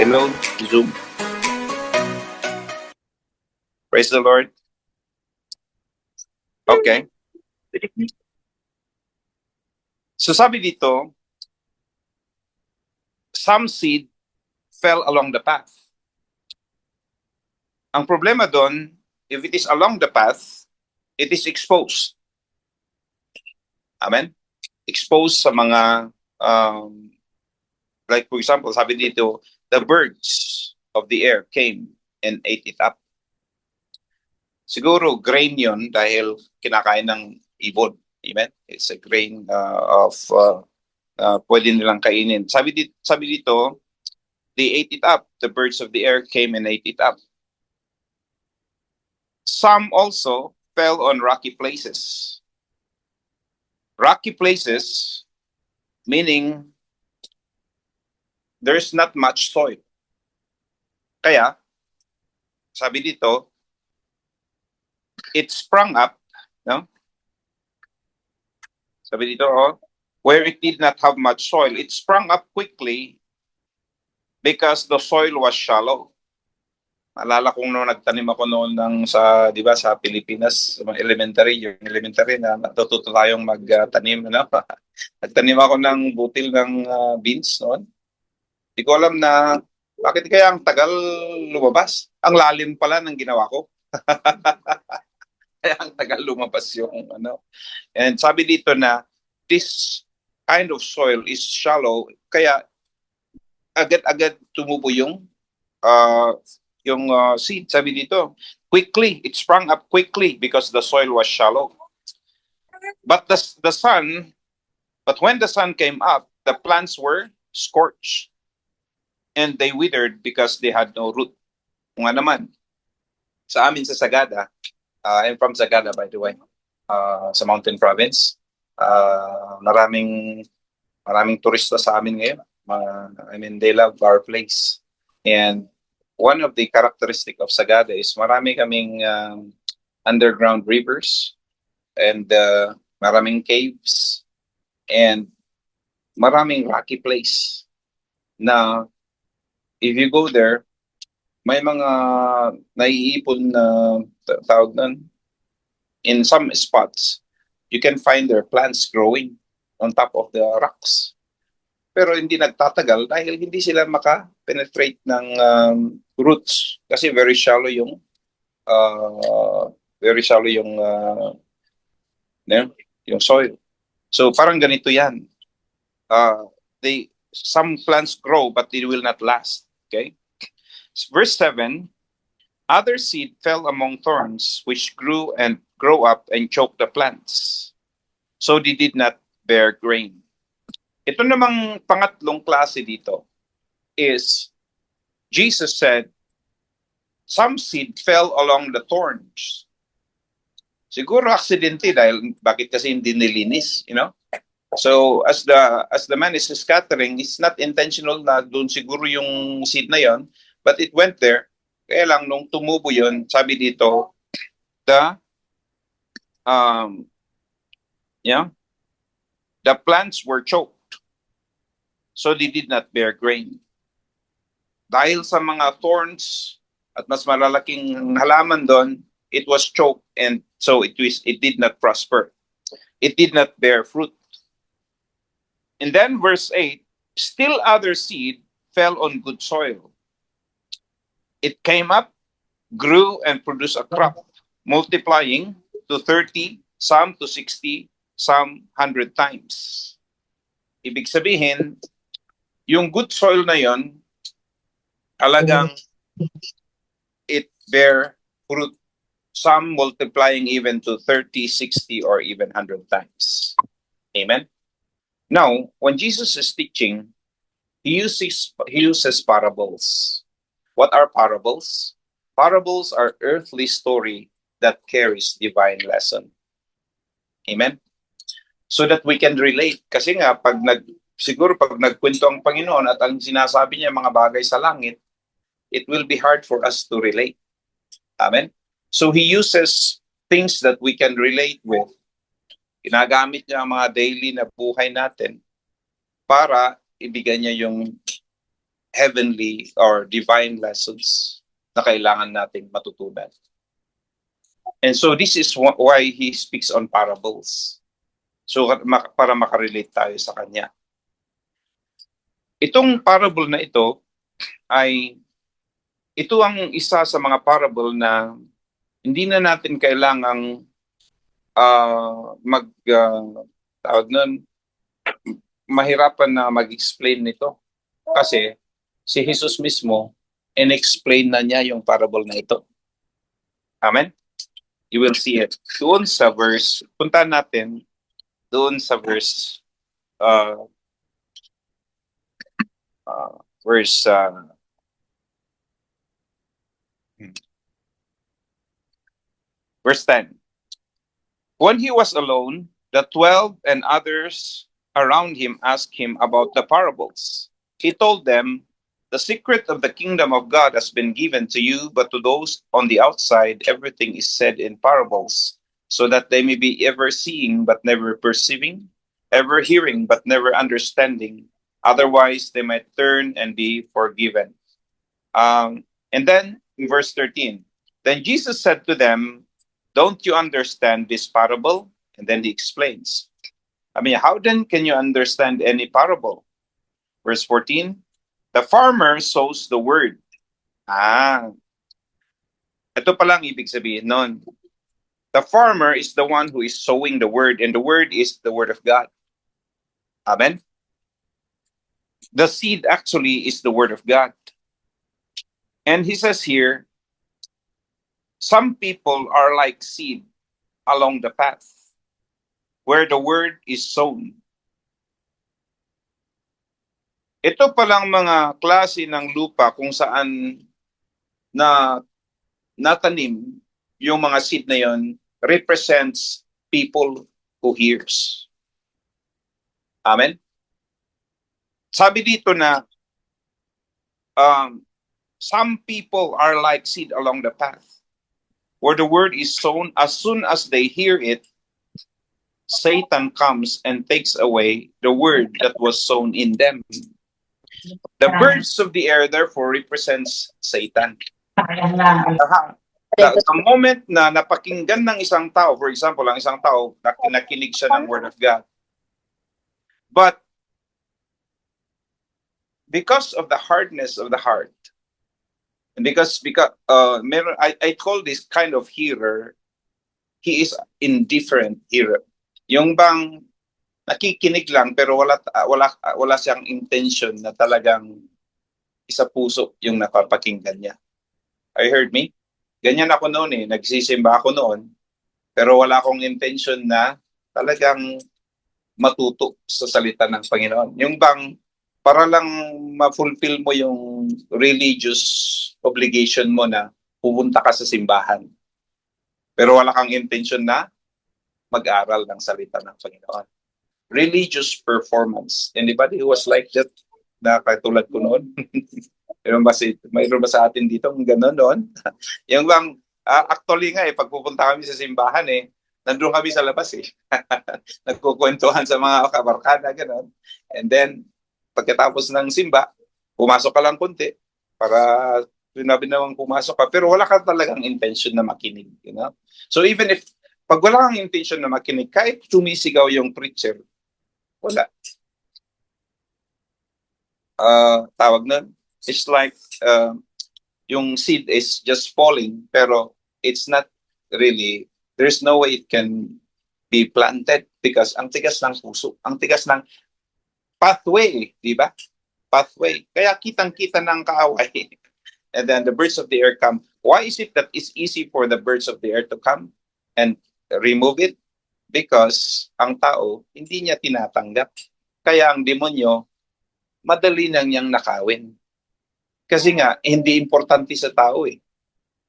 Hello, Zoom. Praise the Lord. Okay. So sabi dito, some seed fell along the path. Ang problema doon, if it is along the path, it is exposed. Amen? Exposed sa mga, like for example, sabi dito, the birds of the air came and ate it up. Siguro grain yon dahil kinakain ng ibon. Amen? It's a grain of pwede nilang kainin. Sabi dito, they ate it up. The birds of the air came and ate it up. Some also fell on rocky places. Rocky places, meaning there's not much soil. Kaya, sabi dito, it sprung up, no? Sabi dito, where it did not have much soil, it sprung up quickly because the soil was shallow. Alala kong noong nagtanim ako noon di ba, sa Pilipinas, elementary na natututo tayong magtanim, no? Nagtanim ako ng butil ng beans noon. Hindi ko alam na bakit kaya ang tagal lumabas. Ang lalim pala ng ginawa ko. Kaya ang tagal lumabas yung ano. And sabi dito na this kind of soil is shallow, kaya agad-agad tumubo yung seed. Sabi dito, quickly, it sprung up quickly because the soil was shallow. But when the sun came up, the plants were scorched and they withered because they had no root. Kung nga naman, sa amin sa Sagada, I'm from Sagada by the way, sa Mountain Province, maraming turista sa amin ngayon. They love our place. And one of the characteristic of Sagada is marami kaming underground rivers and maraming caves and maraming rocky place na if you go there, may mga naiipon na tawag nun. In some spots, you can find their plants growing on top of the rocks. Pero hindi nagtatagal dahil hindi sila maka-penetrate ng roots kasi very shallow yung soil. So parang ganito yan. Some plants grow but they will not last. Okay? Verse 7, other seed fell among thorns which grew up and choked the plants. So they did not bear grain. Ito namang pangatlong klase dito is Jesus said, some seed fell along the thorns. Siguro aksidente dahil bakit kasi hindi nilinis, you know? So as the man is scattering, it's not intentional na doon siguro yung seed na yon, but it went there. Kaya lang nung tumubo yon, sabi dito, the plants were choked. So they did not bear grain. Dahil sa mga thorns at mas malalaking halaman doon, it was choked and so it did not prosper. It did not bear fruit. And then verse 8, still other seed fell on good soil. It came up, grew and produced a crop, multiplying to 30, some to 60, some 100 times. Ibig sabihin, yung good soil na yon, talagang it bear fruit, some multiplying even to 30, 60, or even 100 times. Amen? Now, when Jesus is teaching, he uses parables. What are parables? Parables are earthly story that carries divine lesson. Amen? So that we can relate. Kasi nga, siguro pag nagkwento ang Panginoon at ang sinasabi niya mga bagay sa langit, it will be hard for us to relate. Amen? So he uses things that we can relate with. Ginagamit niya ang mga daily na buhay natin para ibigay niya yung heavenly or divine lessons na kailangan nating matutunan. And so this is why he speaks on parables. So para makarelate tayo sa kanya. Itong parable na ito ang isa sa mga parable na hindi na natin kailangang tawag nun, mahirapan na mag-explain nito. Kasi si Jesus mismo, in-explain na niya yung parable na ito. Amen? You will see it. Doon sa verse, punta natin doon sa verse, verse 10. When he was alone, the 12 and others around him asked him about the parables. He told them, "The secret of the kingdom of God has been given to you, but to those on the outside, everything is said in parables, so that they may be ever seeing but never perceiving, ever hearing but never understanding. Otherwise, they might turn and be forgiven." And then in verse 13, then Jesus said to them, "Don't you understand this parable?" And then he explains. I mean, how then can you understand any parable? Verse 14, the farmer sows the word. Ito palang ibig sabihin nun. The farmer is the one who is sowing the word, and the word is the word of God. Amen? The seed actually is the word of God. And he says here, some people are like seed along the path where the word is sown. Ito palang mga klase ng lupa kung saan na natanim yung mga seed na yon represents people who hears. Amen? Sabi dito na some people are like seed along the path where the word is sown. As soon as they hear it, Satan comes and takes away the word that was sown in them. The birds of the air therefore represents Satan. The moment na napakinggan ng isang tao, for example, ang isang tao, nakinig siya ng word of God. But because of the hardness of the heart, and because I call this kind of hearer, he is indifferent hearer. Yung bang nakikinig lang pero wala siyang intention na talagang isa puso yung napapakinggan niya. Are you heard me? Ganyan ako noon nagsisimba ako noon pero wala akong intention na talagang matuto sa salita ng Panginoon. Yung bang para lang ma-fulfill mo yung religious obligation mo na pupunta ka sa simbahan. Pero wala kang intention na mag-aral ng salita ng Panginoon. Religious performance. Anybody who was like that na katulad ko noon? Mayroon ba sa atin dito ng gano'n noon? Yung bang, actually nga pag pupunta kami sa simbahan nandun kami sa labas Nagkukwentuhan sa mga kabarkada, gano'n. And then, pagkatapos ng simba, pumasok ka lang konti para sinabi naman pumasok ka, pero wala ka talagang intention na makinig. You know? So even if pag wala kang intention na makinig, kahit sumisigaw yung preacher, wala. Tawag nun, it's like yung seed is just falling, pero it's not really, there's no way it can be planted because ang tigas ng puso, ang tigas ng pathway, di ba? Pathway. Kaya kitang-kita ng kaaway. And then the birds of the air come. Why is it that it's easy for the birds of the air to come and remove it? Because ang tao, hindi niya tinatanggap. Kaya ang demonyo, madali nang niyang nakawin. Kasi nga, hindi importante sa tao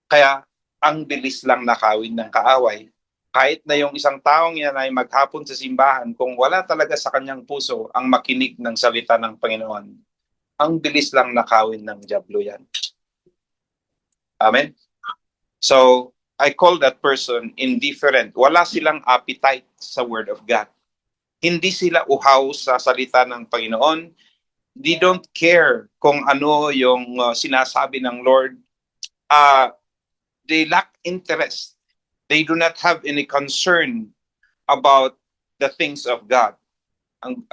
Kaya, ang bilis lang nakawin ng kaaway. Kahit na yung isang taong yan ay maghapon sa simbahan, kung wala talaga sa kanyang puso ang makinig ng salita ng Panginoon, ang bilis lang nakawin ng dyablo yan. Amen? So, I call that person indifferent. Wala silang appetite sa Word of God. Hindi sila uhaw sa salita ng Panginoon. They don't care kung ano yung sinasabi ng Lord. They lack interest. They do not have any concern about the things of God. Ang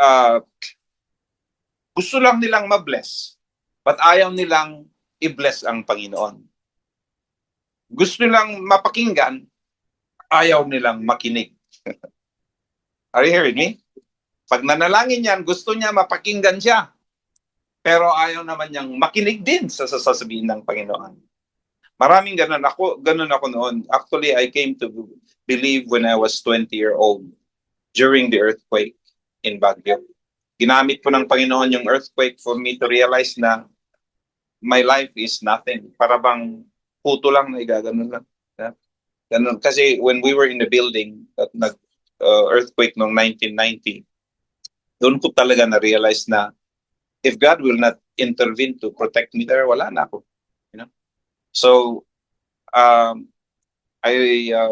gusto lang nilang ma-bless, but ayaw nilang i-bless ang Panginoon. Gusto nilang mapakinggan, ayaw nilang makinig. Are you hearing me? Pag nanalangin yan, gusto niya mapakinggan siya. Pero ayaw naman niyang makinig din sa sasabihin ng Panginoon. Maraming ganun ako noon. Actually, I came to believe when I was 20-year-old during the earthquake in Baguio. Ginamit po ng Panginoon yung earthquake for me to realize na my life is nothing. Para bang puto lang na igaganon lang. Ganun. Kasi when we were in the building at nag-earthquake noong 1990, doon ko talaga na-realize na if God will not intervene to protect me there, wala na ako. You know? So,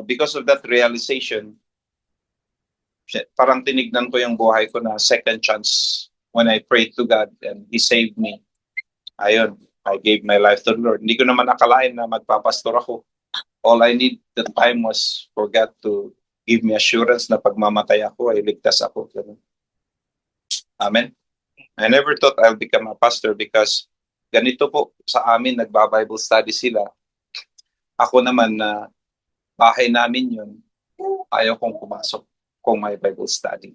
because of that realization, parang tinignan ko yung buhay ko na second chance when I prayed to God and He saved me. Ayun, I gave my life to the Lord. Hindi ko naman nakalain na magpapastor ako. All I need the time was for God to give me assurance na pag mamatay ako, ay ligtas ako. Amen. I never thought I'll become a pastor because ganito po sa amin, nagba-Bible study sila. Ako naman na bahay namin yun, ayaw kong pumasok kung may Bible study.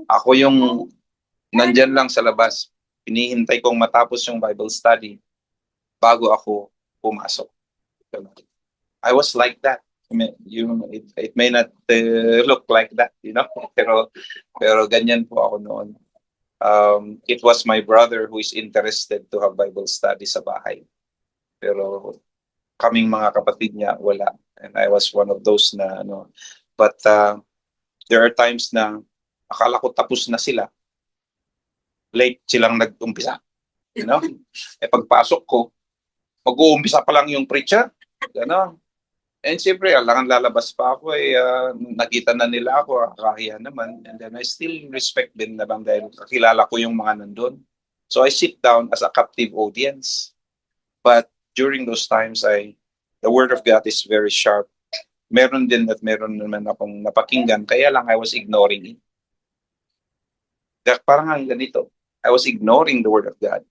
Ako yung nandyan lang sa labas, hinihintay kong matapos yung Bible study bago ako pumasok. I was like that. I mean, it may not look like that, you know, pero ganyan po ako noon. It was my brother who is interested to have Bible study sa bahay. Pero kaming mga kapatid niya, wala. And I was one of those na, ano. But there are times na akala ko tapos na sila. Late silang nag-umpisa. You know? Pagpasok ko, mag-uumpisa pa lang yung preacher. Gano'n. And siyempre, alangan lalabas pa ako, nakita na nila ako, kakahiya naman. And then I still respect din naman dahil kakilala ko yung mga nandun. So I sit down as a captive audience. But during those times, the Word of God is very sharp. Meron din at meron naman akong napakinggan, kaya lang I was ignoring it. Parang ganito, I was ignoring the Word of God.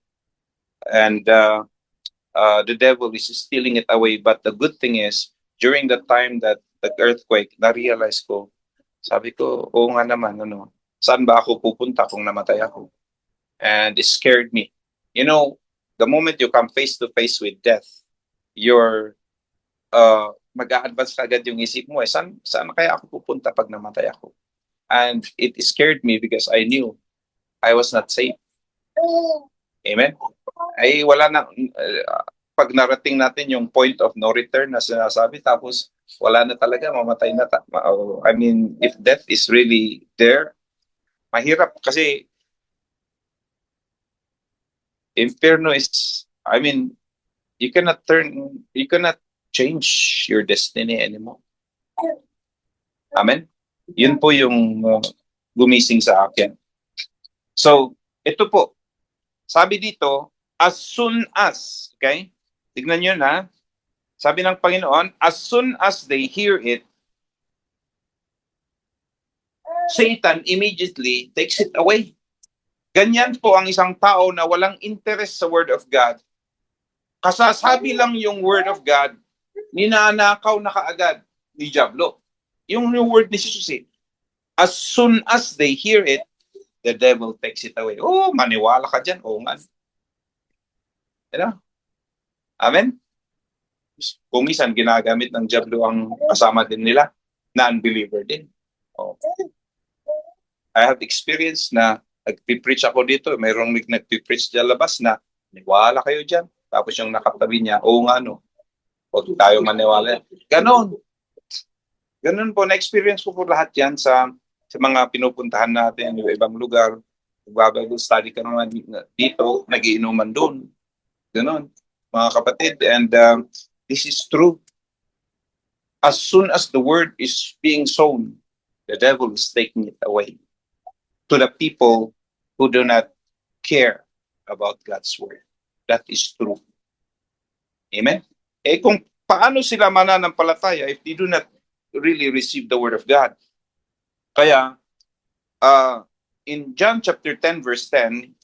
And the devil is stealing it away. But the good thing is, during the time that the earthquake, na-realize ko, sabi ko, oo nga naman, saan ba ako pupunta kung namatay ako? And it scared me. You know, the moment you come face to face with death, you're mag-a-advance agad yung isip mo, saan kaya ako pupunta pag namatay ako? And it scared me because I knew I was not safe. Amen? Ay wala na, pag narating natin yung point of no return na sinasabi, tapos wala na talaga, mamatay na. I mean, if death is really there, mahirap kasi inferno is, I mean, you cannot change your destiny anymore. Amen? Yun po yung gumising sa akin. So, ito po, sabi dito, as soon as, okay? Tignan nyo na, sabi ng Panginoon, as soon as they hear it, Satan immediately takes it away. Ganyan po ang isang tao na walang interest sa Word of God. Kasasabi lang yung Word of God, ninanakaw na kaagad ni Diablo. Yung word ni Jesus, as soon as they hear it, the devil takes it away. Oh, maniwala ka dyan. Oo nga. You know? Amen? Kung minsan, ginagamit ng Diablo ang kasama din nila, non-believer din. Oh. I have experience na nagpipreach ako dito, mayroong nagpipreach dyan labas na maniwala kayo dyan. Tapos yung nakatabi niya, oo nga huwag tayo maniwala. Ganon. Ganon po, na-experience ko po lahat yan sa mga pinupuntahan natin, yung ibang lugar. Bible study ka naman dito, nagiinuman doon. Ganon, mga kapatid. And this is true. As soon as the word is being sown, the devil is taking it away to the people who do not care about God's word. That is true. Amen? Eh kung paano sila mananampalataya if they do not really receive the word of God? Kaya, in John chapter 10 verse 10,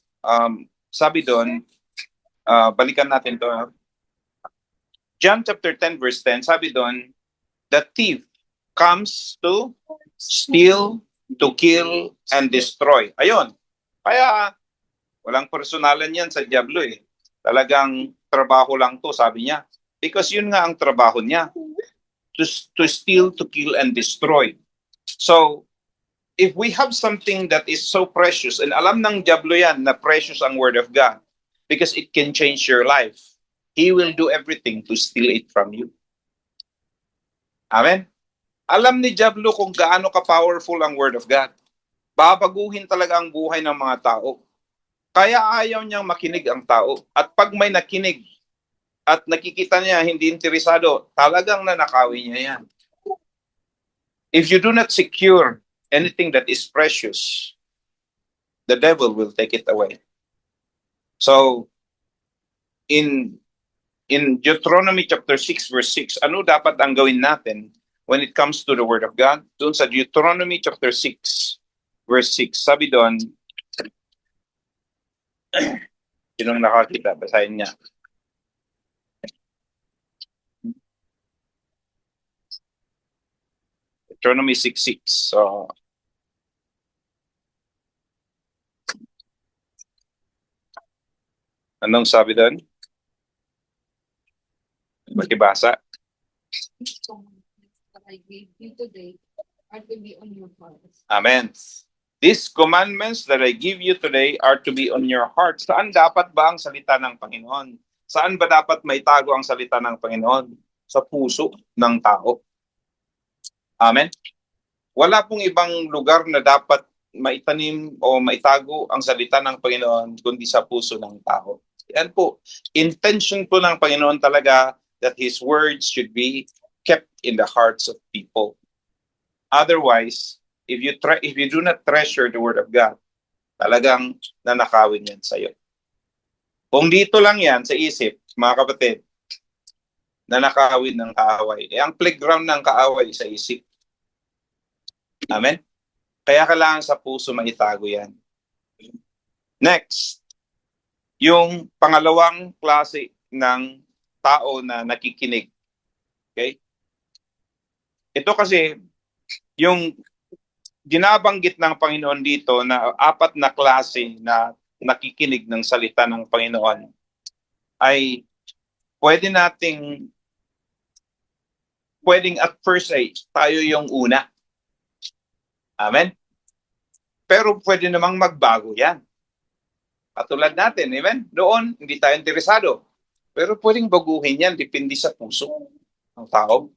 sabi doon, balikan natin to. John chapter 10 verse 10, sabi doon, the thief comes to steal, to kill, and destroy. Ayun. Kaya, walang personalan yan sa Diablo eh. Talagang trabaho lang to, sabi niya. Because yun nga ang trabaho niya. To steal, to kill, and destroy. So, if we have something that is so precious, and alam ng Diablo yan na precious ang Word of God, because it can change your life, he will do everything to steal it from you. Amen? Alam ni Diablo kung gaano ka-powerful ang Word of God. Babaguhin talaga ang buhay ng mga tao. Kaya ayaw niyang makinig ang tao. At pag may nakinig at nakikita niya hindi interesado, talagang nanakawin niya yan. If you do not secure anything that is precious, the devil will take it away. So, in Deuteronomy chapter 6 verse 6, ano dapat ang gawin natin when it comes to the Word of God? Doon sa Deuteronomy chapter 6 verse 6, sabi doon, sinong nakakita? Basahin niya. Deuteronomy 6:6. So, anong sabi doon? Makibasa. I gave you today are to be on your hearts. Amen. These commandments that I give you today are to be on your heart. Saan dapat ba ang salita ng Panginoon? Saan ba dapat maitago ang salita ng Panginoon? Sa puso ng tao. Amen. Wala pong ibang lugar na dapat maitanim o maitago ang salita ng Panginoon kundi sa puso ng tao. Yan po. Intention po ng Panginoon talaga that His words should be kept in the hearts of people. Otherwise, if you do not treasure the Word of God, talagang nanakawin yan sa'yo. Kung dito lang yan sa isip, mga kapatid, nanakawin ng kaaway. Eh, ang playground ng kaaway sa isip. Amen? Kaya kailangan sa puso maitago yan. Next, yung pangalawang klase ng tao na nakikinig. Okay? Ito kasi, yung ginabanggit ng Panginoon dito na 4 na klase na nakikinig ng salita ng Panginoon ay pwedeng at first ay tayo yung una. Amen? Pero pwede namang magbago yan. Katulad natin, amen? Noon, hindi tayo interesado. Pero pwedeng baguhin yan, depende sa puso ng tao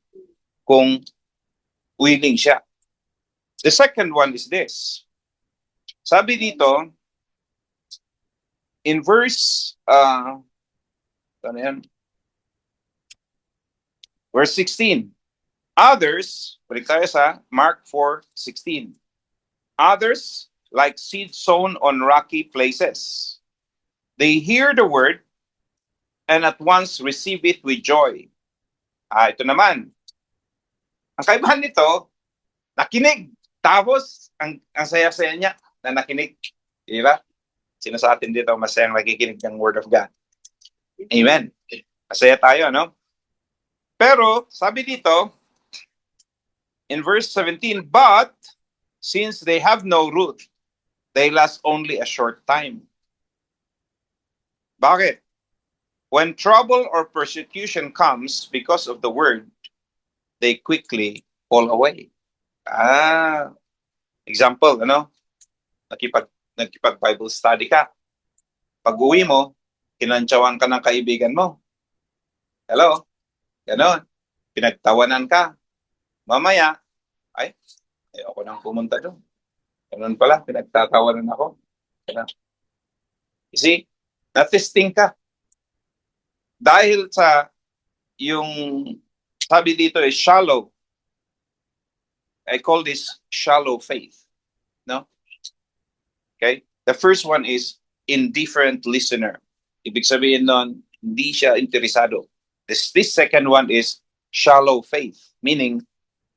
kung willing siya. The second one is this. Sabi dito, in verse, verse 16, others, balik tayo sa Mark 4:16. Others, like seed sown on rocky places. They hear the word and at once receive it with joy. Ito naman. Ang kaibahan nito, nakinig. Tapos, ang saya-saya niya na nakinig. Diba? Sino sa atin dito masayang nakikinig ng Word of God? Amen. Masaya tayo, no? Pero, sabi dito, in verse 17, but since they have no root, they last only a short time. Bakit? When trouble or persecution comes because of the word, they quickly fall away. Example, Nakipag Bible study ka. Pag uwi mo, kinantsawan ka ng kaibigan mo. Hello? Ganon. Pinagtawanan ka. Mamaya, ayoko nang pumunta doon. Ganon pala, pinagtatawanan ako. Ganon. You see, na-testing ka. Dahil sa yung sabi dito is shallow. I call this shallow faith. No? Okay? The first one is indifferent listener. Ibig sabihin nun, hindi siya interesado. This second one is shallow faith, meaning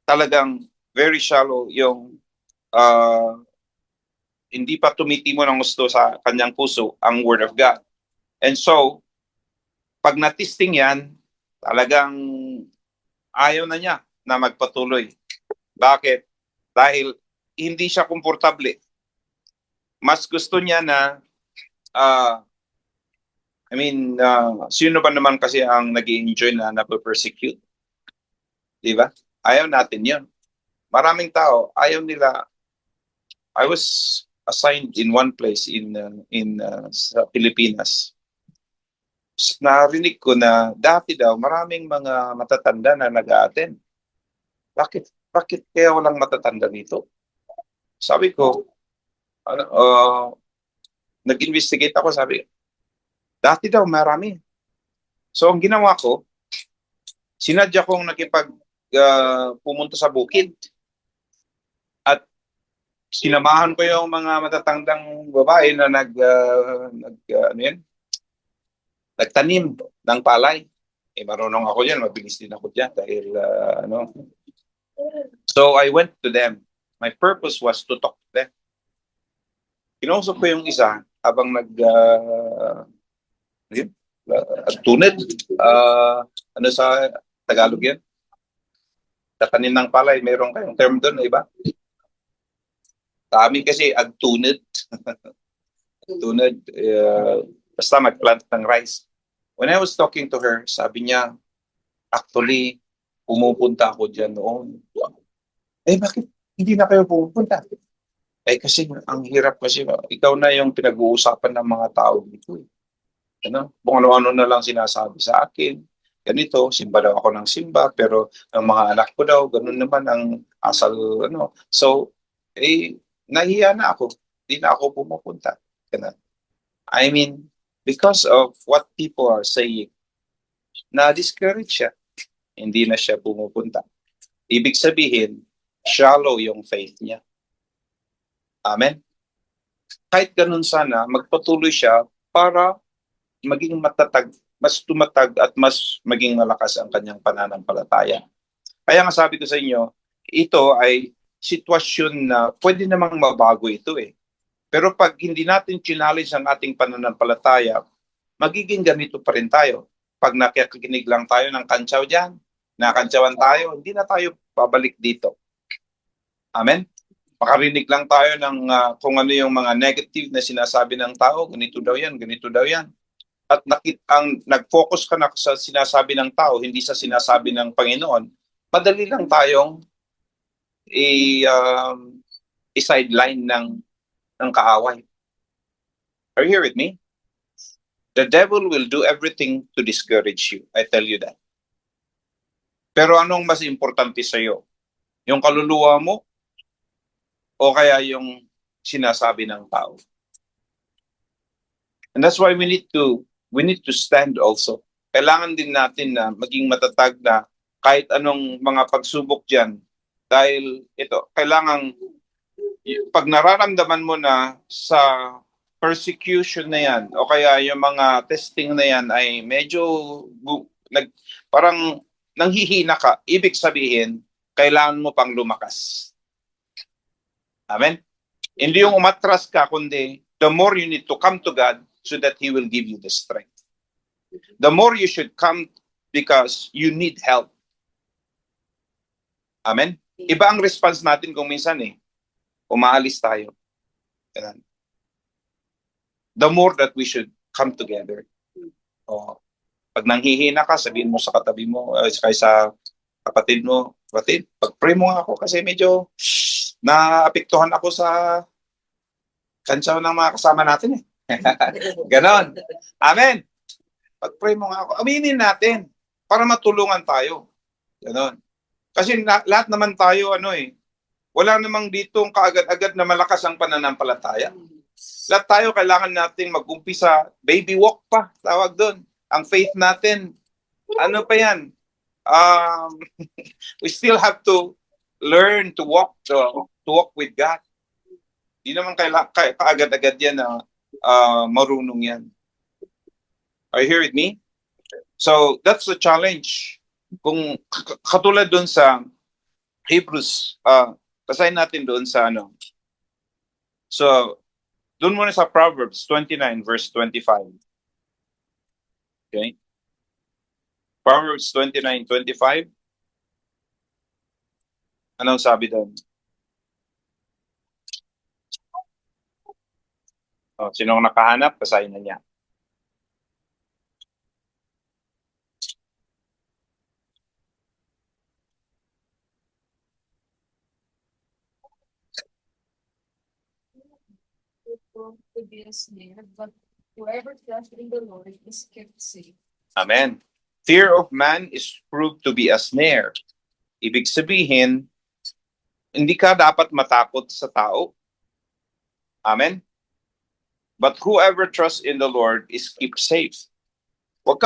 talagang very shallow yung hindi pa tumitimo ng gusto sa kanyang puso ang Word of God. And so, pag natisting yan, talagang ayaw na niya na magpatuloy. Bakit? Dahil hindi siya komportable. Mas gusto niya na, sino ba naman kasi ang nag-enjoy na nape-persecute? Di ba? Ayaw natin yun. Maraming tao, ayaw nila. I was assigned in one place sa Pilipinas. Narinig ko na dati daw maraming mga matatanda na nag-a-attend. Bakit kaya walang matatanda dito? Sabi ko, nag-investigate ako, sabi, dati daw marami. So ang ginawa ko, sinadya kong pumunta sa bukid. At sinamahan ko yung mga matatandang babae na nagtanim ng palay. Marunong ako yan, mabilis din ako dyan dahil So I went to them. My purpose was to talk to them. Kinausap ko yung isa habang tuned. Ano sa Tagalog yan? Tatanim ng palay, mayroon kayong term doon, iba? Sa amin kasi agtuned. Agtuned, basta mag-plant ng rice. When I was talking to her, sabi niya, actually, pumupunta ako dyan noon. Bakit hindi na kayo pumupunta? Kasi ang hirap kasi, ikaw na yung pinag-uusapan ng mga tao dito. Kung ano-ano na lang sinasabi sa akin. Ganito, simba daw ako ng simba, pero ang mga anak ko daw, ganun naman ang asal, So, nahiya na ako. Hindi na ako pumupunta. Because of what people are saying, na-discourage siya. Hindi na siya pumupunta. Ibig sabihin, shallow yung faith niya. Amen? Kahit ganun sana, magpatuloy siya para maging matatag, mas tumatag at mas maging malakas ang kanyang pananampalataya. Kaya nga sabi ko sa inyo, ito ay sitwasyon na pwede namang mabago ito Pero pag hindi natin challenge ang ating pananampalataya, magiging ganito pa rin tayo. Pag nakikinig lang tayo ng kantsaw dyan, nakantsawan tayo, hindi na tayo babalik dito. Amen? Makarinig lang tayo ng kung ano yung mga negative na sinasabi ng tao, ganito daw yan, ganito daw yan. At nag-focus ka na sa sinasabi ng tao, hindi sa sinasabi ng Panginoon, madali lang tayong i-sideline ng kaaway. Are you here with me? The devil will do everything to discourage you. I tell you that. Pero anong mas importante sa iyo? Yung kaluluwa mo o kaya yung sinasabi ng tao? And that's why we need to stand also. Kailangan din natin na maging matatag na kahit anong mga pagsubok diyan. Dahil kailangan pag nararamdaman mo na sa persecution na yan o kaya yung mga testing na yan ay medyo parang nanghihina ka, ibig sabihin, kailangan mo pang lumakas. Amen? Hindi yung umatras ka, kundi the more you need to come to God so that He will give you the strength. The more you should come because you need help. Amen? Iba ang response natin kung minsan umaalis tayo. The more that we should come together. Pag nanghihina ka, sabihin mo sa katabi mo, sa kapatid mo, kapatid, pag-pray mo nga ako kasi medyo naapektuhan ako sa kantsaw ng mga kasama natin Ganon. Amen. Pag-pray mo nga ako. Aminin natin para matulungan tayo. Ganon. Kasi lahat naman tayo, wala namang ditong kaagad-agad na malakas ang pananampalataya. Lahat tayo kailangan nating mag-umpisa, baby walk pa, tawag doon. Ang faith natin, ano pa yan? We still have to learn to walk with God. Di naman kaagad-agad yan na marunong yan. Are you here with me? So, that's the challenge. Kung katulad doon sa Hebrews, basahin natin doon sa ano. So, doon muna sa Proverbs 29 verse 25. Okay? Proverbs 29:25. Anong sabi doon? Oh, sino nakahanap? Basahin na niya. To be a snare, but whoever trusts in the Lord is kept safe. Amen. Fear of man is proved to be a snare. Ibig sabihin, hindi ka dapat matakot sa tao. Amen. But whoever trusts in the Lord is kept safe. Huwag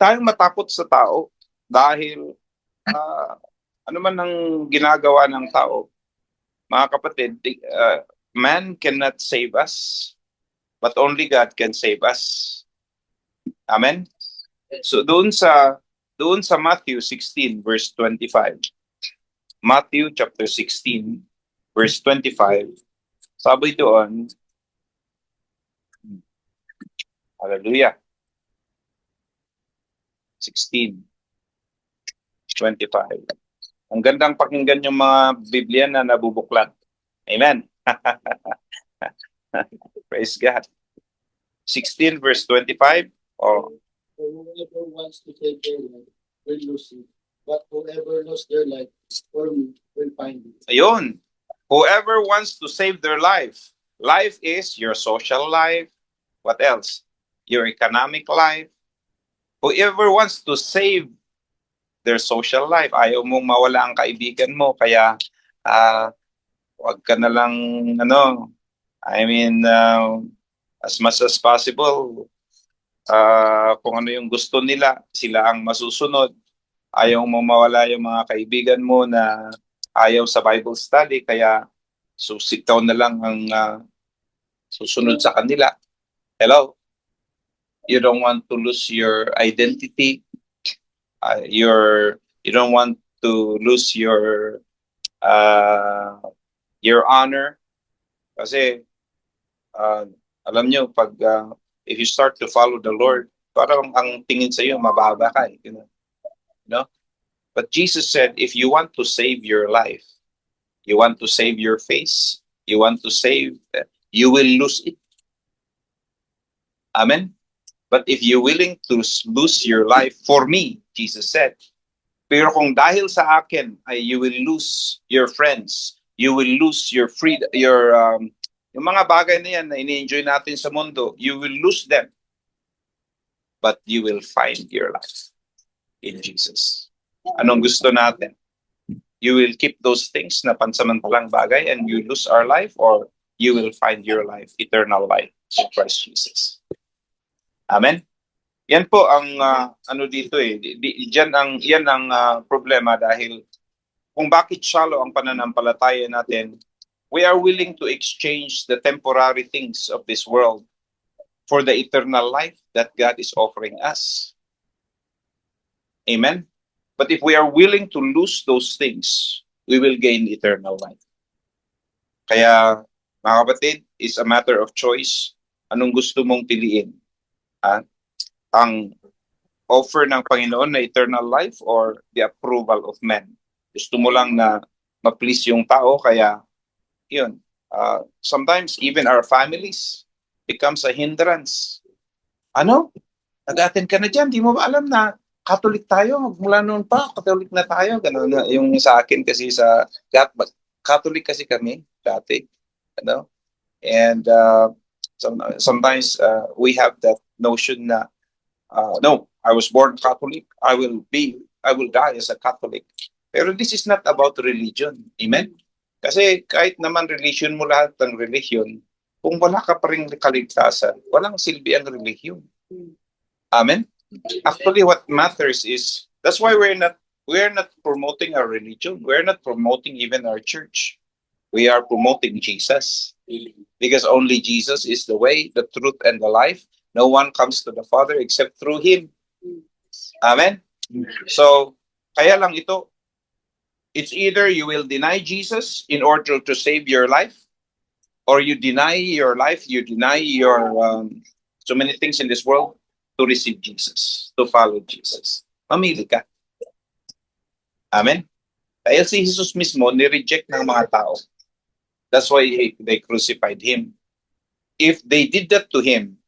tayong matakot sa tao dahil ano man ang ginagawa ng tao. Mga kapatid, man cannot save us, but only God can save us. Amen. So doon sa Matthew 16 verse 25. Matthew chapter 16 verse 25. Sabi doon, hallelujah. 16:25. Ang gandang pakinggan yung mga Biblia na nabubuklat. Amen. Praise God. 16 verse 25. Oh, Whoever wants to save their life will lose it. But whoever lost their life for me will find it. ayun. Whoever wants to save their life. Life is your social life. What else? Your economic life. Whoever wants to save their social life, ayaw mong mawala ang kaibigan mo, kaya wag ka na lang, as much as possible, kung ano yung gusto nila, sila ang masusunod. Ayaw mong mawala yung mga kaibigan mo na ayaw sa Bible study, kaya susikaw na lang ang susunod sa kanila. Hello? You don't want to lose your identity. You don't want to lose your honor. Kasi alam nyo, pag if you start to follow the Lord, parang ang tingin sa iyo mababa ka, you know? But Jesus said, if you want to save your life, you want to save your face, you want to save, you will lose it. Amen. But if you're willing to lose your life for me, Jesus said, pero kung dahil sa akin, you will lose your friends, you will lose your freedom, yung mga bagay na yan na ini-enjoy natin sa mundo, you will lose them. But you will find your life in Jesus. Anong gusto natin? You will keep those things na pansamantalang bagay and you lose our life, or you will find your life, eternal life in Christ Jesus. Amen. Yan po ang dito yan ang problema, dahil kung bakit shallow ang pananampalataya natin, we are willing to exchange the temporary things of this world for the eternal life that God is offering us. Amen. But if we are willing to lose those things, we will gain eternal life. Kaya, mga kapatid, it's a matter of choice. Anong gusto mong piliin? Ang offer ng Panginoon na eternal life or the approval of men? Gusto mo lang na ma-please yung tao, kaya yun. Sometimes even our families becomes a hindrance. Nag-attend ka na dyan, di mo ba alam na Catholic tayo? Mula noon pa, Catholic na tayo. Ganun na yung sa akin kasi Catholic kasi kami dati. And sometimes we have that notion na no, I was born Catholic, I will die as a Catholic. Pero this is not about religion. Amen? Kasi kahit naman religion mo, lahat ng religion, kung wala ka pa rin kaligtasan, walang silbi ang religion. Amen? Actually, what matters is, that's why we're not promoting our religion. We're not promoting even our church. We are promoting Jesus. Because only Jesus is the way, the truth, and the life. No one comes to the Father except through Him. Amen? So, kaya lang ito, it's either you will deny Jesus in order to save your life, or you deny your life, you deny your so many things in this world to receive Jesus, to follow Jesus. Mamili ka. Amen? Dahil si Jesus mismo, ni-reject ng mga tao. That's why they crucified Him. If they did that to Him,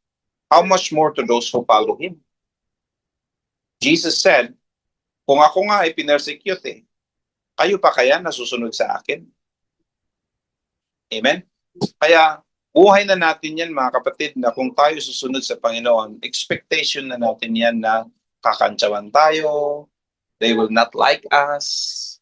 how much more to those who follow Him? Jesus said, kung ako nga ay pinersecute, kayo pa kaya nasusunod sa akin? Amen? Kaya, buhay na natin yan mga kapatid na kung tayo susunod sa Panginoon, expectation na natin yan na kakantsawan tayo, they will not like us,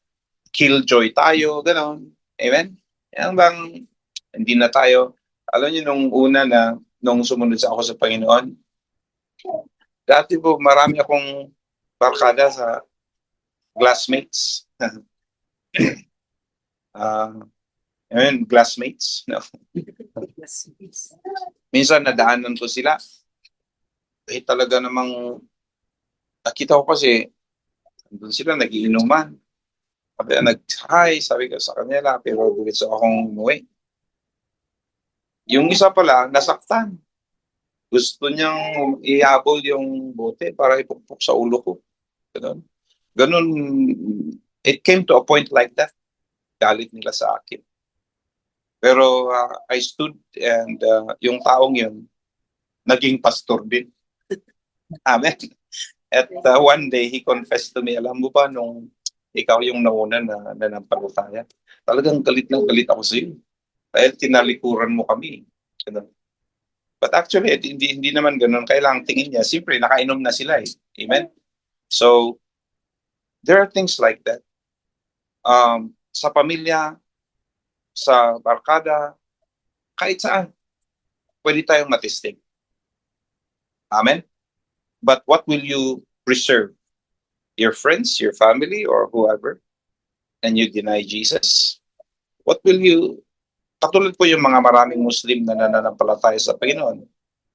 killjoy tayo, gano'n. Amen? Yan bang hindi na tayo, alam niyo nung una na, nung sumunod sa ako sa Panginoon, dati po marami akong barkada sa classmates. Classmates. No? Minsan nadaanan ko sila. Talaga namang nakita ko kasi doon sila nagiinuman. Sabi ko sa kanila, pero gusto akong umuwi. Yung isa pala, nasaktan. Gusto niyang ihabol yung bote para ipukpok sa ulo ko. Ganun, it came to a point like that. Galit nila sa akin. Pero I stood and yung taong yun, naging pastor din. Amen. At one day, he confessed to me, alam mo ba, nung ikaw yung nauna na nanampalataya, talagang galit na galit ako sa iyo. Dahil tinalikuran mo kami. Ganun. But actually, hindi naman ganun. Kailangang tingin niya, siyempre, nakainom na sila eh. Amen? So, there are things like that. Sa pamilya, sa barkada, kahit saan, pwede tayong matisting. Amen? But what will you preserve? Your friends, your family, or whoever? And you deny Jesus? What will you... Katulad po yung mga maraming Muslim na nananampalataya sa Panginoon.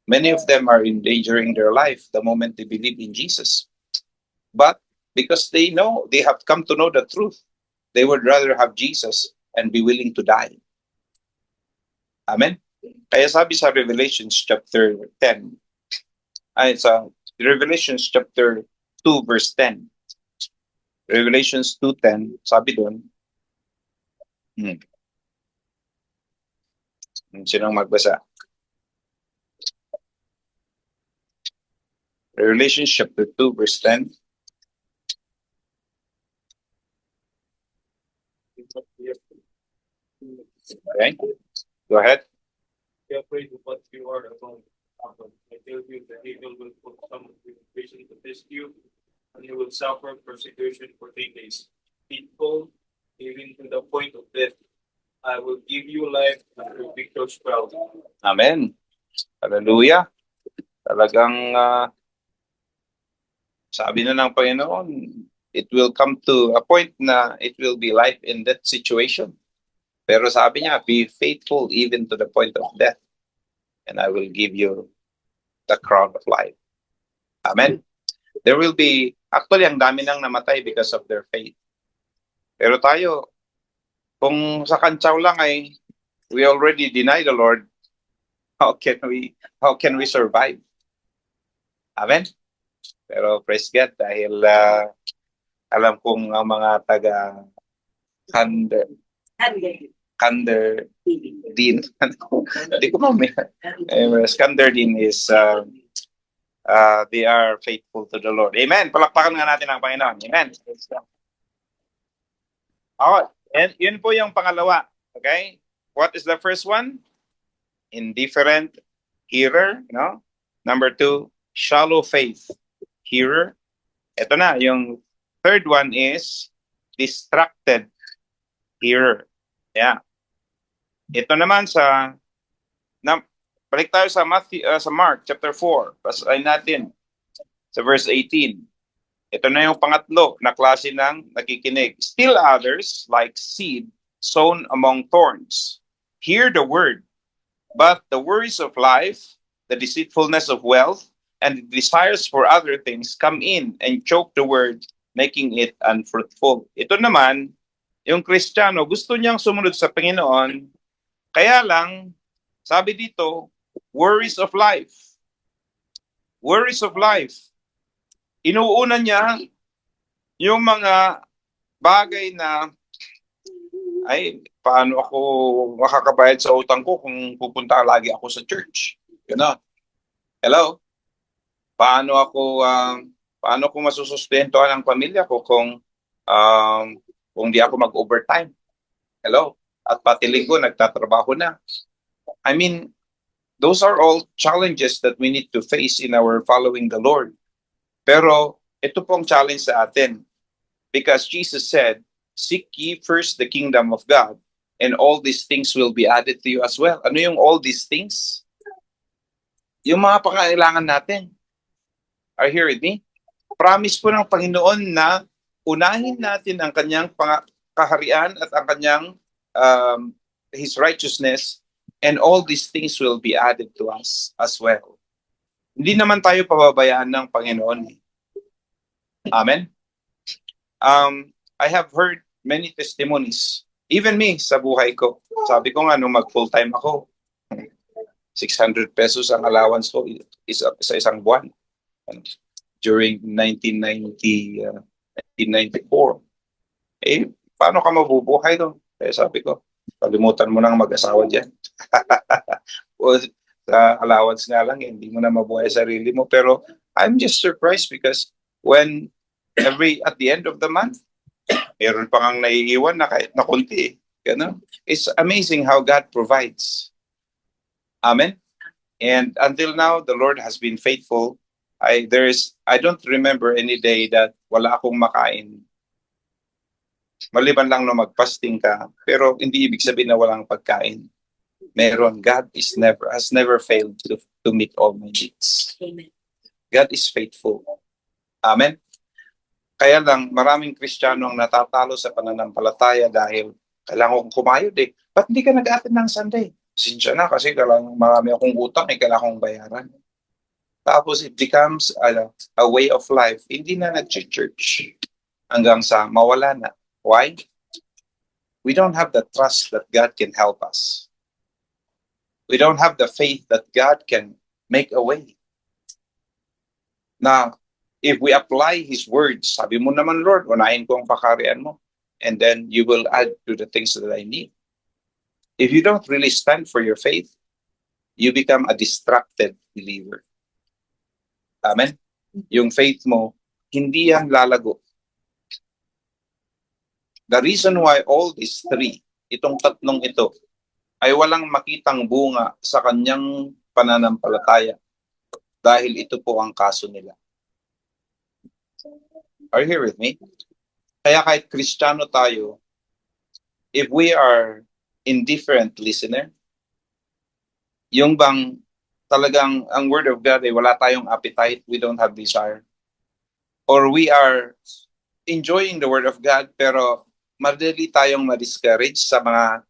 Many of them are endangering their life the moment they believe in Jesus. But because they know, they have come to know the truth, they would rather have Jesus and be willing to die. Amen? Kaya sabi sa Revelations chapter 10, sa Revelations chapter 2 verse 10. Revelations 2:10, sabi doon, sinong magbasa? Revelations chapter 2 verse 10. Okay, go ahead. Be afraid of what you are about. I tell you, the evil will put some vision to test you, and you will suffer persecution for 3 days. People, even to the point of death, I will give you life and your victor's crown. Amen. Hallelujah. Talagang sabi na ng Panginoon, it will come to a point na it will be life in that situation. Pero sabi niya, be faithful even to the point of death, and I will give you the crown of life. Amen. There will be, actually, ang dami nang namatay because of their faith. Pero tayo, kung sa kantsaw lang ay we already deny the Lord, how can we survive? Amen. Pero praise God dahil alam kong ang mga taga Kander Dean. Hindi ko Kander Dean is they are faithful to the Lord. Amen. Palakpakan nga natin ang Panginoon. Amen. Okay. And yun po yung pangalawa. Okay? What is the first one? Indifferent hearer, no? Number 2, shallow faith hearer. Ito na, yung third one is distracted hearer. Yeah. Ito naman balik tayo sa sa Mark chapter 4. Basahin natin sa verse 18. Ito na yung pangatlo na klase ng nakikinig. Still others, like seed sown among thorns, hear the word, But the worries of life, the deceitfulness of wealth, and the desires for other things come in and choke the word, making it unfruitful. Ito naman, yung Kristiyano, gusto niyang sumunod sa Panginoon, kaya lang, sabi dito, worries of life. Worries of life. Inuuna niya yung mga bagay na, ay, paano ako makakabayad sa utang ko kung pupunta lagi ako sa church? Gano'n. Hello? Paano ko masusustentuhan ang pamilya ko kung di ako mag-overtime? Hello? At pati linggo, nagtatrabaho na. I mean, those are all challenges that we need to face in our following the Lord. Pero ito pong challenge sa atin. Because Jesus said, seek ye first the kingdom of God, and all these things will be added to you as well. Ano yung all these things? Yung mga pangailangan natin. Are you here with me? Promise po ng Panginoon na unahin natin ang kanyang kaharian at ang kanyang His righteousness, and all these things will be added to us as well. Hindi naman tayo pababayaan ng Panginoon. Amen? I have heard many testimonies. Even me, sa buhay ko. Sabi ko nga, nung mag-full-time ako, 600 pesos ang allowance ko sa isang buwan. During 1994. Paano ka mabubuhay doon? Sabi ko, kalimutan mo nang mag-asawa dyan. O, sa allowance nga lang, hindi mo na mabuhay sarili mo. Pero I'm just surprised because when at the end of the month, meron pa ngang naiiwan na kahit na konti. It's amazing how God provides. Amen? And until now, the Lord has been faithful. I don't remember any day that wala akong makain. Maliban lang na mag-fasting ka, pero hindi ibig sabihin na walang pagkain. Meron. God has never failed to meet all my needs. Amen. God is faithful. Amen? Kaya lang, maraming Kristiyano ang natatalo sa pananampalataya dahil kailangan kong kumayod eh. Ba't hindi ka nag-attend ng Sunday? Sinsya na kasi marami akong utang kailangan kong bayaran. Tapos it becomes a way of life. Hindi na nag-church hanggang sa mawala na. Why? We don't have the trust that God can help us. We don't have the faith that God can make a way. Now, if we apply His words, sabi mo naman, Lord, unahin ko ang pakarian mo, and then you will add to the things that I need. If you don't really stand for your faith, you become a distracted believer. Amen? Yung faith mo, hindi yan lalago. The reason why all these three, itong tatlong ito, ay walang makitang bunga sa kanyang pananampalataya dahil ito po ang kaso nila. Are you here with me? Kaya kahit Kristiyano tayo, if we are indifferent listener, yung bang talagang ang Word of God ay wala tayong appetite, we don't have desire. Or we are enjoying the Word of God pero madali tayong ma-discourage sa mga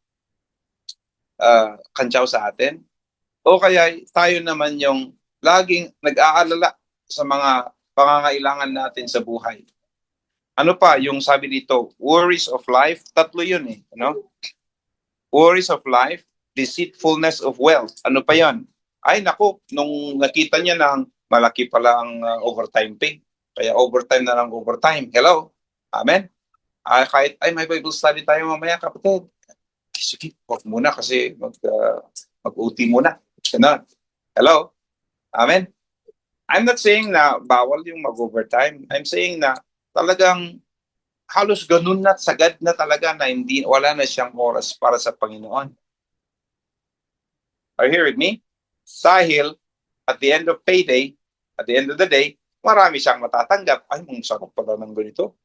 kantsaw sa atin. O kaya tayo naman yung laging nag-aalala sa mga pangangailangan natin sa buhay. Ano pa, yung sabi dito, worries of life, tatlo yun eh. Worries of life, deceitfulness of wealth. Ano pa yan? Ay naku, nung nakita niya na malaki pala ang overtime pay. Kaya overtime na lang overtime. Hello? Amen? Kahit, may Bible study tayo mamaya, kapatid. Sige, wag muna kasi mag-OT muna. Ganun. Hello? Amen? I'm not saying na bawal yung mag-overtime. I'm saying na talagang halos ganun na, sagad na talaga na wala na siyang oras para sa Panginoon. Are you here with me? Dahil, at the end of payday, at the end of the day, marami siyang matatanggap. Ay, sarap pala ng ganito.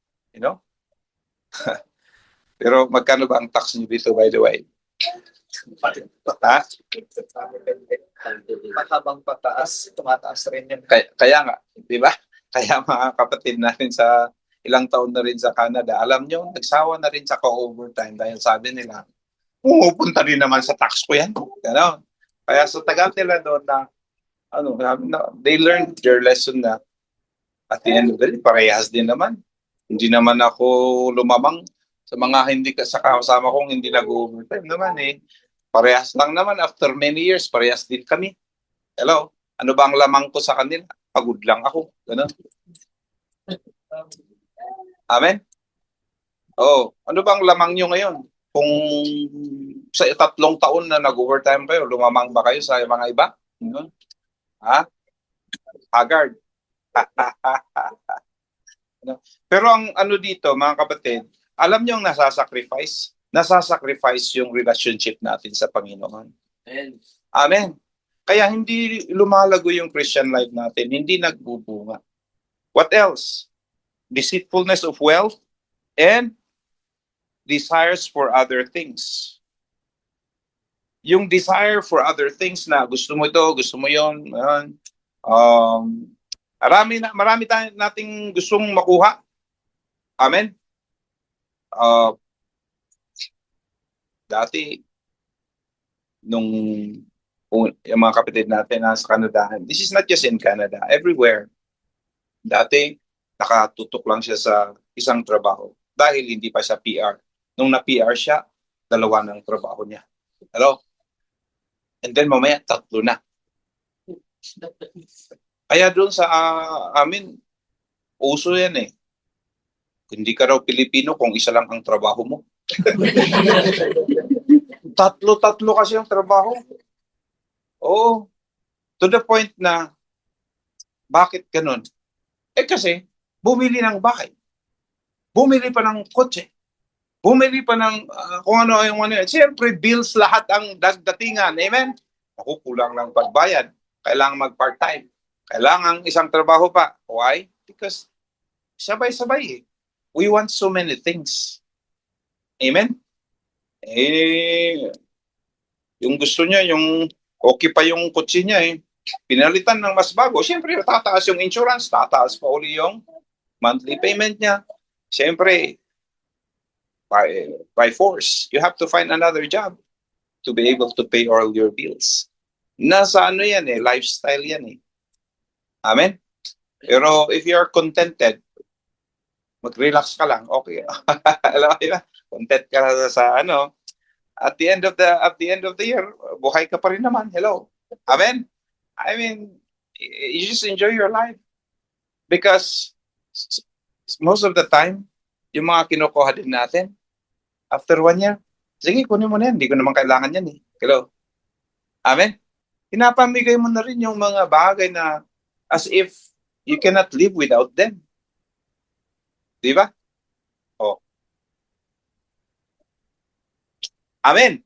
Pero magkano ba ang tax niyo dito, by the way? Habang pataas, tumataas rin yun. Kaya nga, di ba? Kaya mga kapatid natin sa ilang taon na rin sa Canada, alam nyo, nagsawa na rin sa ka-overtime dahil sabi nila, pumupunta rin naman sa tax ko yan. Ganon. Kaya sa tagal nila doon na, they learned their lesson na at the end of the day, parehas din naman. Hindi naman ako lumamang sa mga hindi sa kasama kong hindi nag-overtime naman eh. Parehas lang naman after many years, parehas din kami. Hello? Ano ba ang lamang ko sa kanila? Pagod lang ako. Ganun. Amen? Oh, ano bang lamang nyo ngayon? Kung sa 3 taon na nag-overtime kayo, lumamang ba kayo sa mga iba? Ganun. Ha? Haggard. Pero ang ano dito, mga kapatid, alam nyo ang nasasacrifice? Nasasacrifice yung relationship natin sa Panginoon. And Amen. Kaya hindi lumalago yung Christian life natin, hindi nagbubunga. What else? Deceitfulness of wealth and desires for other things. Yung desire for other things na gusto mo ito, gusto mo yon, marami nating gustong makuha. Amen. Dati nung yung mga kapatid natin nasa Canada, this is not just in Canada, everywhere. Dati nakatutok lang siya sa isang trabaho dahil hindi pa siya PR. Nung na-PR siya, 2 ng trabaho niya. Hello? And then mamaya 3 na. Kaya doon sa amin, uso yan eh. Hindi ka raw Pilipino kung isa lang ang trabaho mo. 3 kasi ang trabaho. Oo. To the point na, bakit ganun? Eh kasi, bumili ng bahay. Bumili pa ng kotse. Bumili pa ng kung ano yung ano. Siyempre, bills lahat ang dagdatingan. Amen? Ako, kulang lang pagbayad. Kailangan mag-part-time. Kailangan isang trabaho pa. Why? Because sabay-sabay eh. We want so many things. Amen? Eh, yung gusto niya, yung okay pa yung kotse niya eh. Pinalitan ng mas bago. Siyempre, tataas yung insurance. Tataas pa uli yung monthly payment niya. Siyempre, by force, you have to find another job to be able to pay all your bills. Nasa ano yan eh, lifestyle yan eh. Amen? Pero if you are contented, mag-relax ka lang, okay. Alam mo yun, content ka sa ano, at the end of the year, buhay ka pa rin naman. Hello. Amen? I mean, you just enjoy your life. Because most of the time, yung mga kinukuha din natin, after 1 year, sige, kunin mo na yan. Hindi ko naman kailangan yan eh. Hello? Amen? Pinapamigay mo na rin yung mga bagay na as if you cannot live without them. Di ba? Oh. Amen?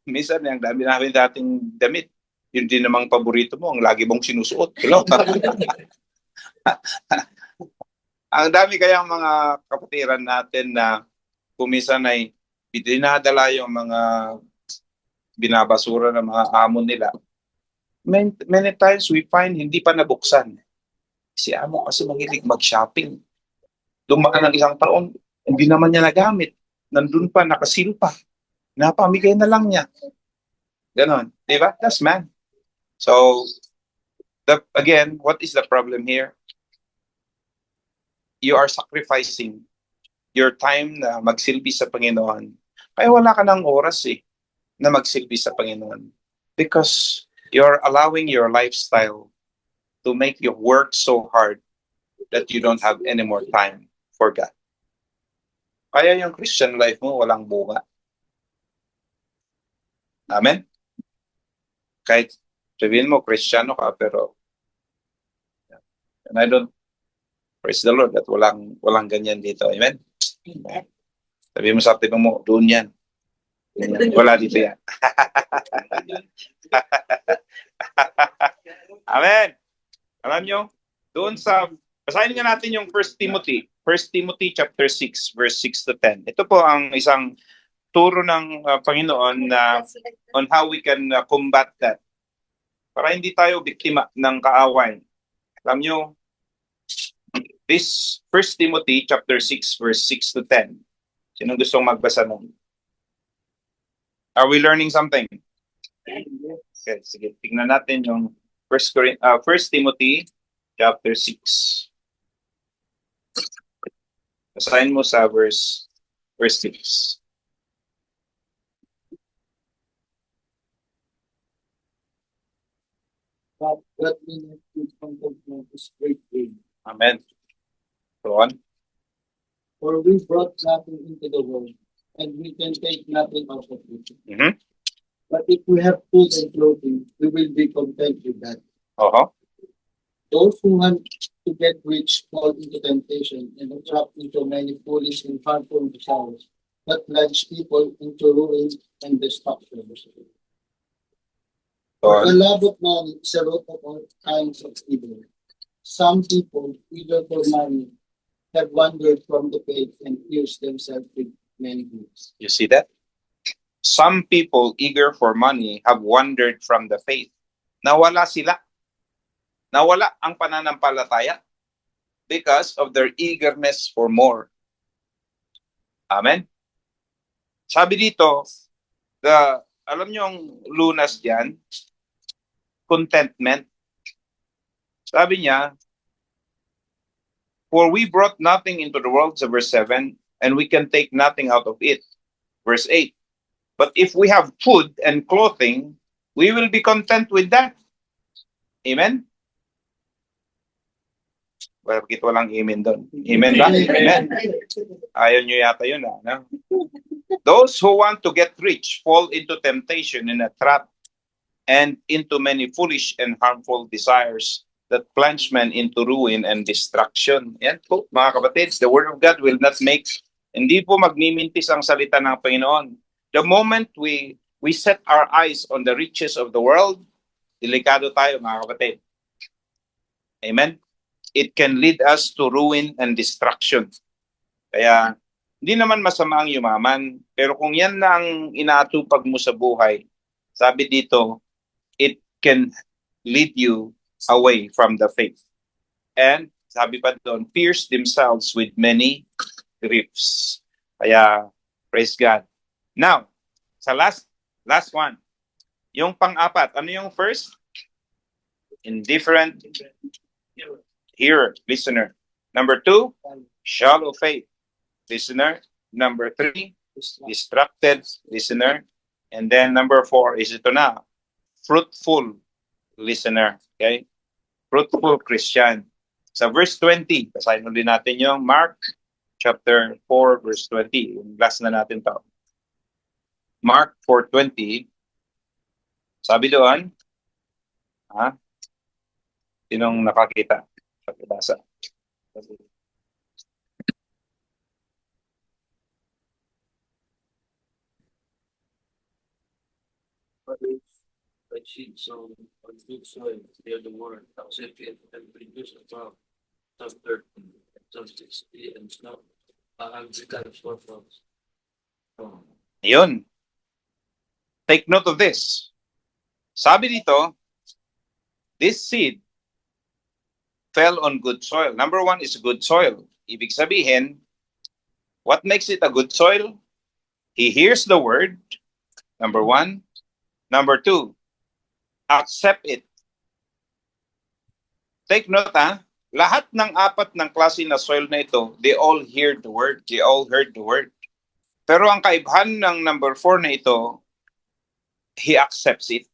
Minsan, yung dami namin dating damit. Yun din namang paborito mo, ang lagi mong sinusuot. Hello? Ang dami kayang mga kapatiran natin na kumisan ay dinadala yung mga binabasura ng mga amo nila. Many times we find hindi pa nabuksan. Si amo kasi mahilig mag-shopping. Dumaan ng 1 taon, hindi naman niya nagamit. Nandun pa, nakasil pa. Napamigay na lang niya. Ganon. Di ba? That's man. So, again, what is the problem here? You are sacrificing your time na magsilbi sa Panginoon. Kaya wala ka ng oras eh na magsilbi sa Panginoon. Because you're allowing your lifestyle to make you work so hard that you don't have any more time for God. Kaya yung Christian life mo walang bunga. Amen? Kahit sabihin mo, Kristiyano ka, pero and I don't, praise the Lord, at walang ganyan dito. Amen? Sabihin mo sa atin mo, doon yan. Wala dito yan. Amen. Alam nyo, doon sa, basahin nga natin yung 1 Timothy chapter 6, verse 6 to 10. Ito po ang isang turo ng Panginoon na on how we can combat that. Para hindi tayo biktima ng kaaway. Alam nyo, this 1 Timothy chapter 6, verse 6 to 10. Sino gustong magbasa nun? Are we learning something? Okay, sige. Tingnan natin yung 1 Timothy chapter 6. Basahin mo sa verse 6. But that we not be content is great gain. Amen. Go on. For we brought nothing into the world, and we can take nothing out of it. Mhm. But if we have food and clothing, we will be content with that. Oho. Those who want to get rich fall into temptation and are trapped into many foolish and harmful desires that plunge people into ruin and destruction. Go For the on. love of money is a root of all kinds of evil. Some people, eager for money, have wandered from the faith and pierced themselves with many wounds. You see that? Some people eager for money have wandered from the faith. Nawala sila. Nawala ang pananampalataya because of their eagerness for more. Amen? Sabi dito, alam niyo ang lunas diyan, contentment. Sabi niya, for we brought nothing into the world, sa verse 7, and we can take nothing out of it. Verse 8. But if we have food and clothing, we will be content with that. Amen? Bakit walang amen doon? Amen ba? Amen. Ayaw nyo yata yun, no? Those who want to get rich fall into temptation and a trap and into many foolish and harmful desires that plunge men into ruin and destruction. Yan po, mga kapatid, the Word of God will not make, hindi po magmimintis ang salita ng Panginoon. The moment we set our eyes on the riches of the world, delikado tayo, mga kapatid. Amen? It can lead us to ruin and destruction. Kaya, hindi naman masama ang yumaman, pero kung yan na ang inaatupag mo sa buhay, sabi dito, it can lead you away from the faith. And, sabi pa doon, pierce themselves with many griefs. Kaya, praise God. Now, sa last one, yung pang-apat, ano yung first? Indifferent hearer, listener. Number 2, shallow faith, listener. Number 3, distracted listener. And then number 4 is ito na, fruitful listener. Okay? Fruitful Christian. Sa verse 20, basahin ulit natin yung Mark chapter 4, verse 20. Yung last na natin to. Mark 4:20, sabi doon, sinong nakakita? Pakibasa. Like seed sown on good soil, hear the word, accept it, and produce a crop, some 30, some 60, and some 100 times more crops. Yun. Take note of this. Sabi dito, this seed fell on good soil. Number 1 is good soil. Ibig sabihin, what makes it a good soil? He hears the word, number 1. Number 2, accept it. Take note, lahat ng 4 ng klase na soil na ito, they all hear the word. They all heard the word. Pero ang kaibahan ng number 4 na ito, he accepts it.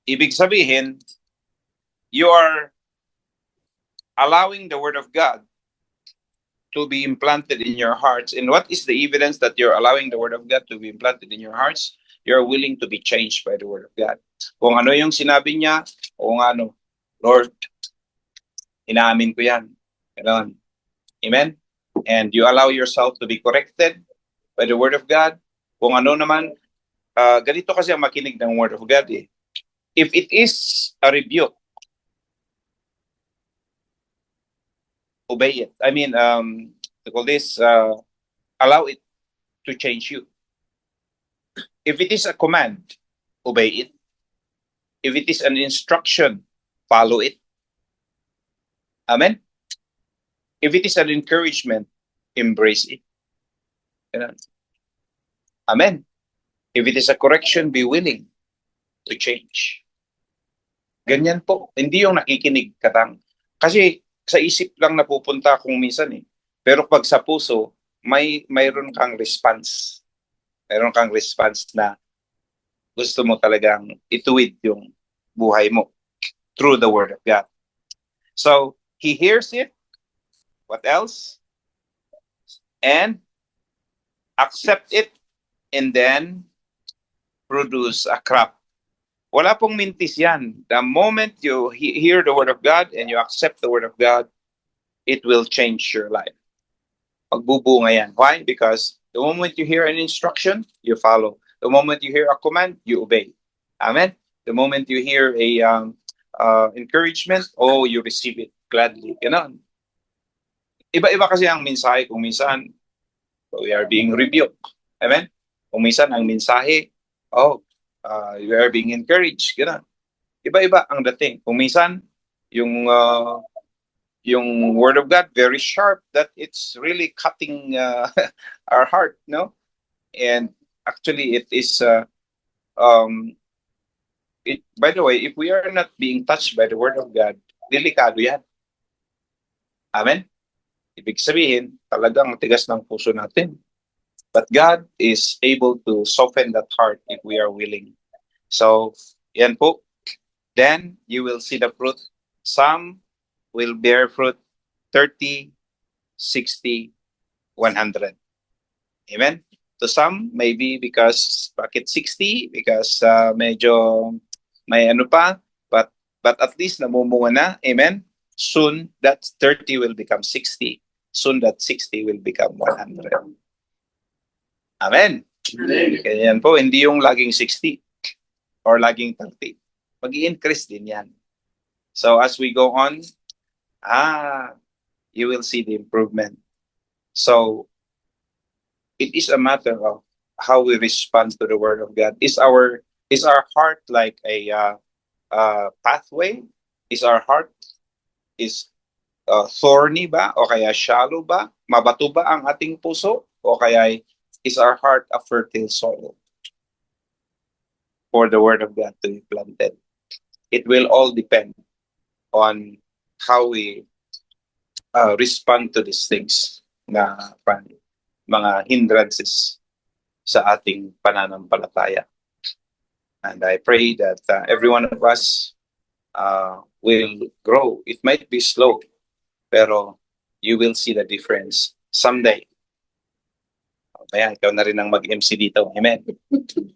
Ibig sabihin, you are allowing the word of God to be implanted in your hearts. And what is the evidence that you're allowing the word of God to be implanted in your hearts? You're willing to be changed by the word of God. Kung ano yung sinabi niya, o kung ano, Lord, inaamin ko yan. Ganon. Amen? And you allow yourself to be corrected by the word of God. Kung ano naman, ganito kasi ang makinig ng word of God eh. If it is a rebuke, obey it. I mean, to call this, allow it to change you. If it is a command, obey it. If it is an instruction, follow it. Amen? If it is an encouragement, embrace it. Amen? If it is a correction, be willing to change. Ganyan po. Hindi yung nakikinig ka lang. Kasi sa isip lang napupunta kung minsan eh. Pero pag sa puso, mayroon kang response. Mayroon kang response na gusto mo talagang ituwid yung buhay mo through the Word of God. So, he hears it. What else? And accept it and then produce a crop. Wala pong mintis yan. The moment you hear the Word of God and you accept the Word of God, it will change your life. Magbubunga yan. Why? Because the moment you hear an instruction, you follow. The moment you hear a command, you obey. Amen? The moment you hear a encouragement, you receive it gladly. Ganon. Iba-iba kasi ang mensahe. Kung minsan, we are being rebuked. Amen? Kung minsan, ang mensahe, you are being encouraged. Ganon. Iba-iba ang dating. Kung minsan, yung Word of God, very sharp, that it's really cutting our heart, no? And actually, it is, by the way, if we are not being touched by the Word of God, delikado yan. Amen? Ibig sabihin, talagang tigas ng puso natin. But God is able to soften that heart if we are willing. So, yan po. Then, you will see the fruit. Some will bear fruit 30, 60, 100. Amen? To some, maybe because, bakit 60? Because medyo may ano pa, but at least namumunga na. Amen? Soon, that 30 will become 60. Soon, that 60 will become 100. Amen? Kaya yan po, hindi yung laging 60 or laging 30. Mag-i-increase din yan. So, as we go on, you will see the improvement. So, it is a matter of how we respond to the Word of God. Is our heart like a pathway? Is our heart thorny ba? O kaya shallow ba? Mabato ba ang ating puso? O kaya is our heart a fertile soil for the Word of God to be planted? It will all depend on how we respond to these things na mga hindrances sa ating pananampalataya. And I pray that every one of us will grow. It might be slow, pero you will see the difference someday. Mamaya, ikaw na rin ang mag-MC dito. Amen.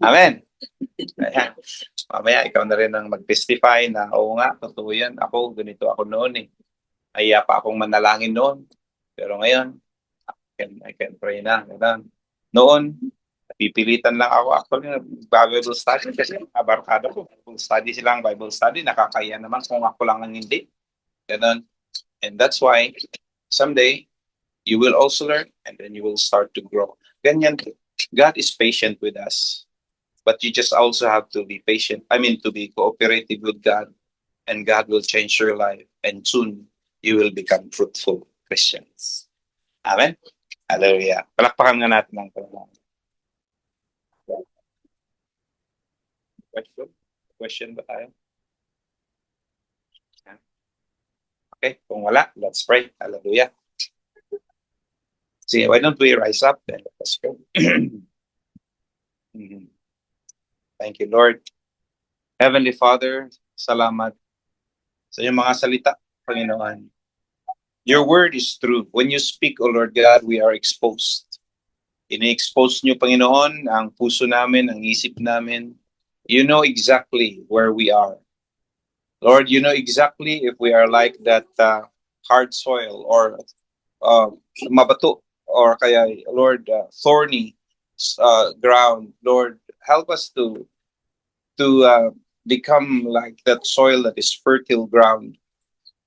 Amen. Mamaya, ikaw na rin ang mag-testify na, oo nga, totoo yan. Ako, ganito ako noon eh. Aya pa akong manalangin noon. Pero ngayon, I can pray na. Noon, pipilitan lang ako. Actually, Bible study kasi abarkada ko. Bible study silang Bible study. Nakakaya naman kung ako lang ang hindi. Ganon. And that's why, someday, you will also learn and then you will start to grow. Ganyan. God is patient with us. But you just also have to be patient. To be cooperative with God. And God will change your life. And soon, you will become fruitful Christians. Amen? Hallelujah. Palakpakan nga natin ang panalangin. Question ba tayo? Okay, kung wala, let's pray. Hallelujah. Sige, why don't we rise up and let us go. Thank you, Lord. Heavenly Father, salamat sa iyong mga salita, Panginoon. Your word is true. When you speak, O Lord God, we are exposed. Ini-expose niyo, Panginoon, ang puso namin, ang isip namin. You know exactly where we are. Lord, you know exactly if we are like that hard soil or mabato or kaya, Lord, thorny ground. Lord, help us to become like that soil that is fertile ground,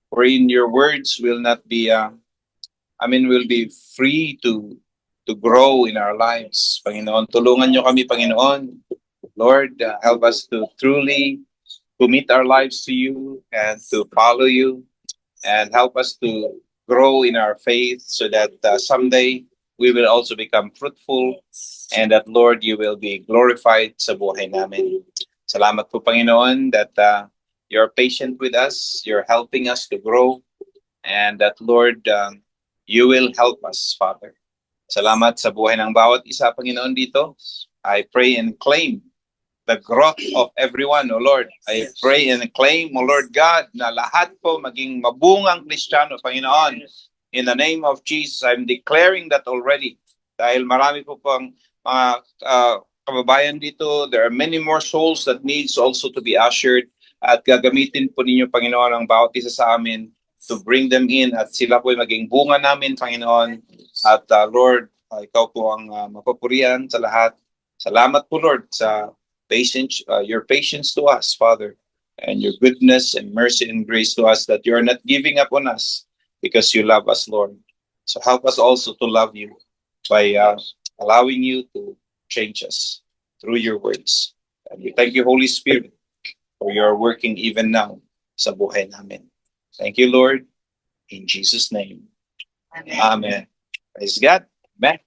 wherein your words will not be, will be free to grow in our lives. Panginoon, tulungan niyo kami, Panginoon. Lord, help us to truly commit our lives to you and to follow you, and help us to grow in our faith so that someday we will also become fruitful and that, Lord, you will be glorified sa buhay namin. Salamat po, Panginoon, that you're patient with us, you're helping us to grow, and that, Lord, you will help us, Father. Salamat sa buhay ng bawat isa, Panginoon, dito. I pray and claim the growth of everyone, O Lord. I pray and claim, O Lord God, na lahat po maging mabungang Kristiyano, Panginoon. In the name of Jesus, I'm declaring that already. Dahil marami po pang mga kababayan dito, there are many more souls that needs also to be ushered. At gagamitin po ninyo, Panginoon, ang bawat isa sa amin to bring them in at sila po maging bunga namin, Panginoon. At Lord, ikaw po ang mapupurihan sa lahat. Salamat po, Lord, sa patience, your patience to us, Father, and your goodness and mercy and grace to us, that you're not giving up on us because you love us, Lord. So help us also to love you by allowing you to change us through your words. And we thank you, Holy Spirit, for your working even now sa buhay namin. Thank you, Lord. In Jesus' name. Amen. Praise God. Amen.